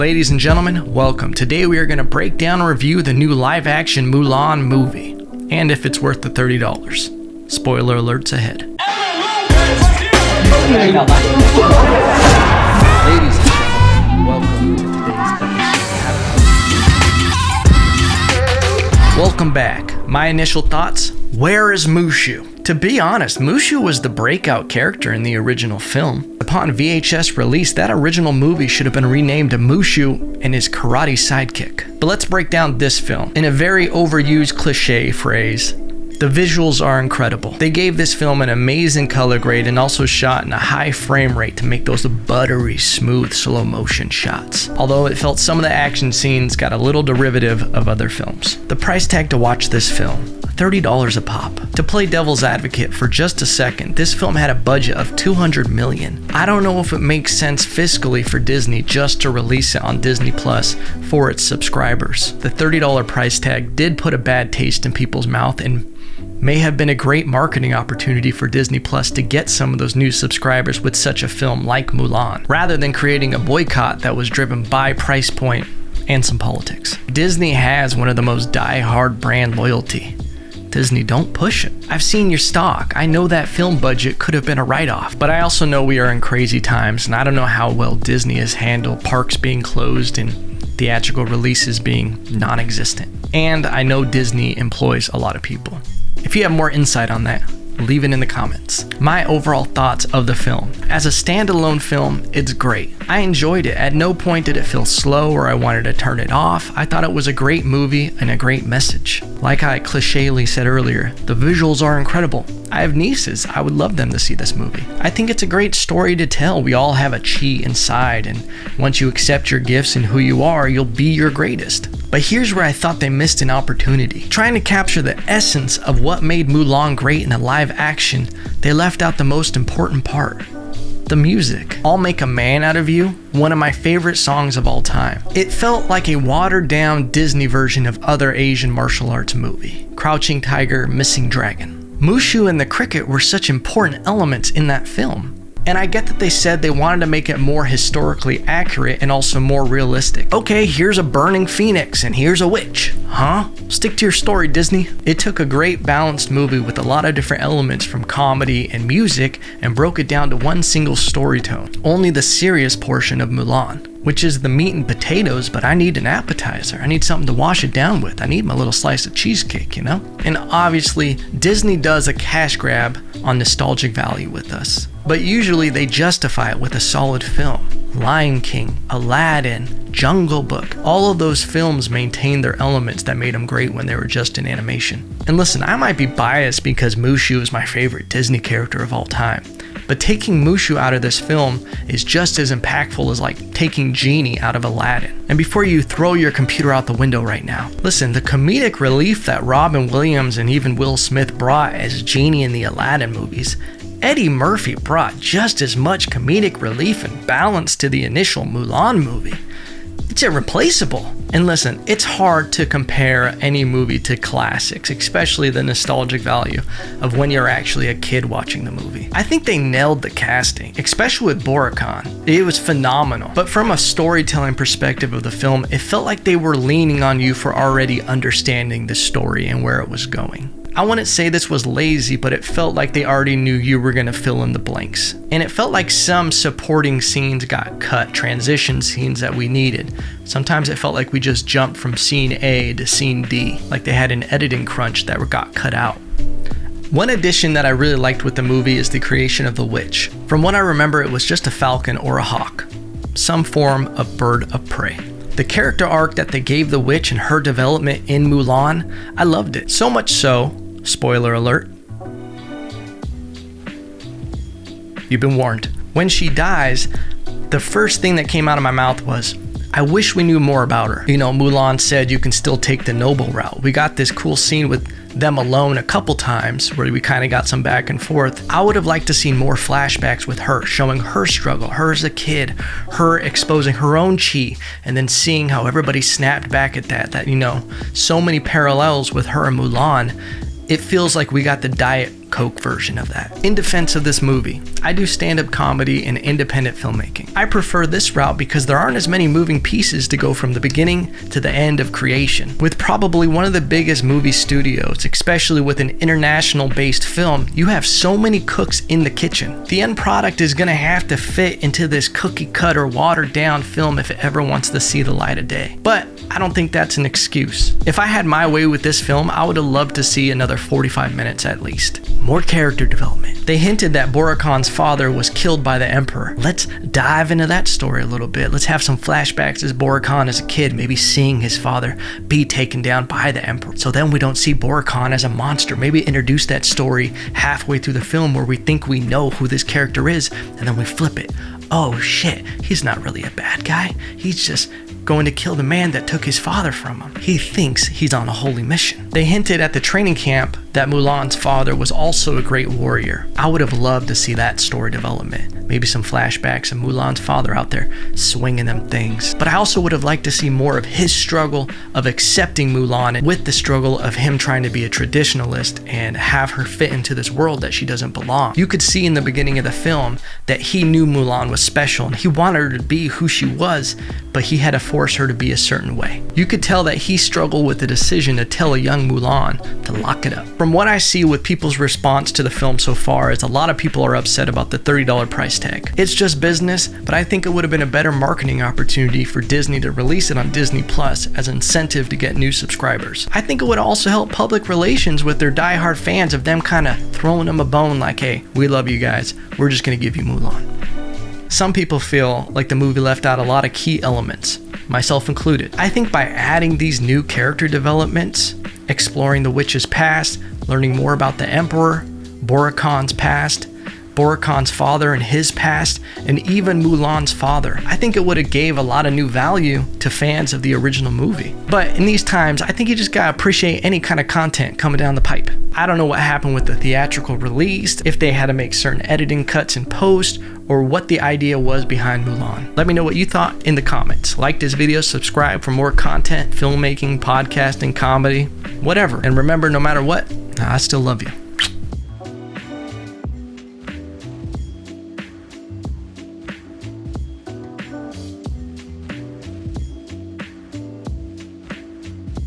Ladies and gentlemen, welcome. Today we are going to break down and review the new live-action Mulan movie, and if it's worth the $30. Spoiler alerts ahead. Ladies and gentlemen, welcome to today's episode. Welcome back. My initial thoughts, where is Mushu? To be honest, Mushu was the breakout character in the original film. Upon VHS release, that original movie should have been renamed to Mushu and his karate sidekick. But let's break down this film. In a very overused cliche phrase, the visuals are incredible. They gave this film an amazing color grade and also shot in a high frame rate to make those buttery smooth slow motion shots. Although it felt some of the action scenes got a little derivative of other films. The price tag to watch this film, $30 a pop. To play devil's advocate for just a second, this film had a budget of $200 million. I don't know if it makes sense fiscally for Disney just to release it on Disney Plus for its subscribers. The $30 price tag did put a bad taste in people's mouth and may have been a great marketing opportunity for Disney Plus to get some of those new subscribers with such a film like Mulan, rather than creating a boycott that was driven by price point and some politics. Disney has one of the most die-hard brand loyalty. Disney, don't push it. I've seen your stock. I know that film budget could have been a write-off, but I also know we are in crazy times, and I don't know how well Disney has handled parks being closed and theatrical releases being non-existent. And I know Disney employs a lot of people. If you have more insight on that, leave it in the comments. My overall thoughts of the film. As a standalone film, it's great. I enjoyed it. At no point did it feel slow or I wanted to turn it off. I thought it was a great movie and a great message. Like I clichély said earlier, the visuals are incredible. I have nieces. I would love them to see this movie. I think it's a great story to tell. We all have a chi inside, and once you accept your gifts and who you are, you'll be your greatest. But here's where I thought they missed an opportunity. Trying to capture the essence of what made Mulan great in a live action, they left out the most important part. The music. I'll Make a Man Out of You, one of my favorite songs of all time. It felt like a watered down Disney version of other Asian martial arts movie. Crouching Tiger, Missing Dragon. Mushu and the cricket were such important elements in that film. And I get that they said they wanted to make it more historically accurate and also more realistic. Okay, here's a burning phoenix and here's a witch. Huh? Stick to your story, Disney. It took a great balanced movie with a lot of different elements from comedy and music and broke it down to one single story tone. Only the serious portion of Mulan, which is the meat and potatoes, but I need an appetizer. I need something to wash it down with. I need my little slice of cheesecake, you know? And obviously, Disney does a cash grab on nostalgic value with us. But usually they justify it with a solid film. Lion King, Aladdin, Jungle Book, all of those films maintain their elements that made them great when they were just in animation. And listen, I might be biased because Mushu is my favorite Disney character of all time. But taking Mushu out of this film is just as impactful as like taking Genie out of Aladdin. And before you throw your computer out the window right now, listen, the comedic relief that Robin Williams and even Will Smith brought as Genie in the Aladdin movies, Eddie Murphy brought just as much comedic relief and balance to the initial Mulan movie. It's irreplaceable. And listen, it's hard to compare any movie to classics, especially the nostalgic value of when you're actually a kid watching the movie. I think they nailed the casting, especially with Borakan. It was phenomenal. But from a storytelling perspective of the film, it felt like they were leaning on you for already understanding the story and where it was going. I wouldn't say this was lazy, but it felt like they already knew you were going to fill in the blanks. And it felt like some supporting scenes got cut, transition scenes that we needed. Sometimes it felt like we just jumped from scene A to scene D, like they had an editing crunch that got cut out. One addition that I really liked with the movie is the creation of the witch. From what I remember, it was just a falcon or a hawk, some form of bird of prey. The character arc that they gave the witch and her development in Mulan, I loved it. So much so, spoiler alert, you've been warned. When she dies, the first thing that came out of my mouth was, I wish we knew more about her. You know, Mulan said you can still take the noble route. We got this cool scene with them alone a couple times where we kind of got some back and forth. I would have liked to see more flashbacks with her, showing her struggle, her as a kid, her exposing her own chi, and then seeing how everybody snapped back at that, you know, so many parallels with her and Mulan. It feels like we got the Coke version of that. In defense of this movie, I do stand-up comedy and independent filmmaking. I prefer this route because there aren't as many moving pieces to go from the beginning to the end of creation. With probably one of the biggest movie studios, especially with an international-based film, you have so many cooks in the kitchen. The end product is gonna have to fit into this cookie-cutter, watered-down film if it ever wants to see the light of day. But I don't think that's an excuse. If I had my way with this film, I would have loved to see another 45 minutes at least. More character development. They hinted that Borakan's father was killed by the Emperor. Let's dive into that story a little bit. Let's have some flashbacks as Borakan as a kid, maybe seeing his father be taken down by the Emperor. So then we don't see Borakan as a monster. Maybe introduce that story halfway through the film where we think we know who this character is, and then we flip it. Oh shit, he's not really a bad guy. He's just going to kill the man that took his father from him. He thinks he's on a holy mission. They hinted at the training camp that Mulan's father was also a great warrior. I would have loved to see that story development. Maybe some flashbacks of Mulan's father out there swinging them things. But I also would have liked to see more of his struggle of accepting Mulan with the struggle of him trying to be a traditionalist and have her fit into this world that she doesn't belong. You could see in the beginning of the film that he knew Mulan was special and he wanted her to be who she was, but he had to force her to be a certain way. You could tell that he struggled with the decision to tell a young Mulan to lock it up. From what I see with people's response to the film so far is a lot of people are upset about the $30 price tag. It's just business, but I think it would have been a better marketing opportunity for Disney to release it on Disney Plus as an incentive to get new subscribers. I think it would also help public relations with their diehard fans of them kind of throwing them a bone like, hey, we love you guys, we're just gonna give you Mulan. Some people feel like the movie left out a lot of key elements, myself included. I think by adding these new character developments, exploring the witch's past, learning more about the Emperor, Borakan's past, Borakan's father and his past, and even Mulan's father, I think it would have gave a lot of new value to fans of the original movie. But in these times, I think you just gotta appreciate any kind of content coming down the pipe. I don't know what happened with the theatrical release, if they had to make certain editing cuts in post, or what the idea was behind Mulan. Let me know what you thought in the comments. Like this video, subscribe for more content, filmmaking, podcasting, comedy, whatever. And remember, no matter what, I still love you.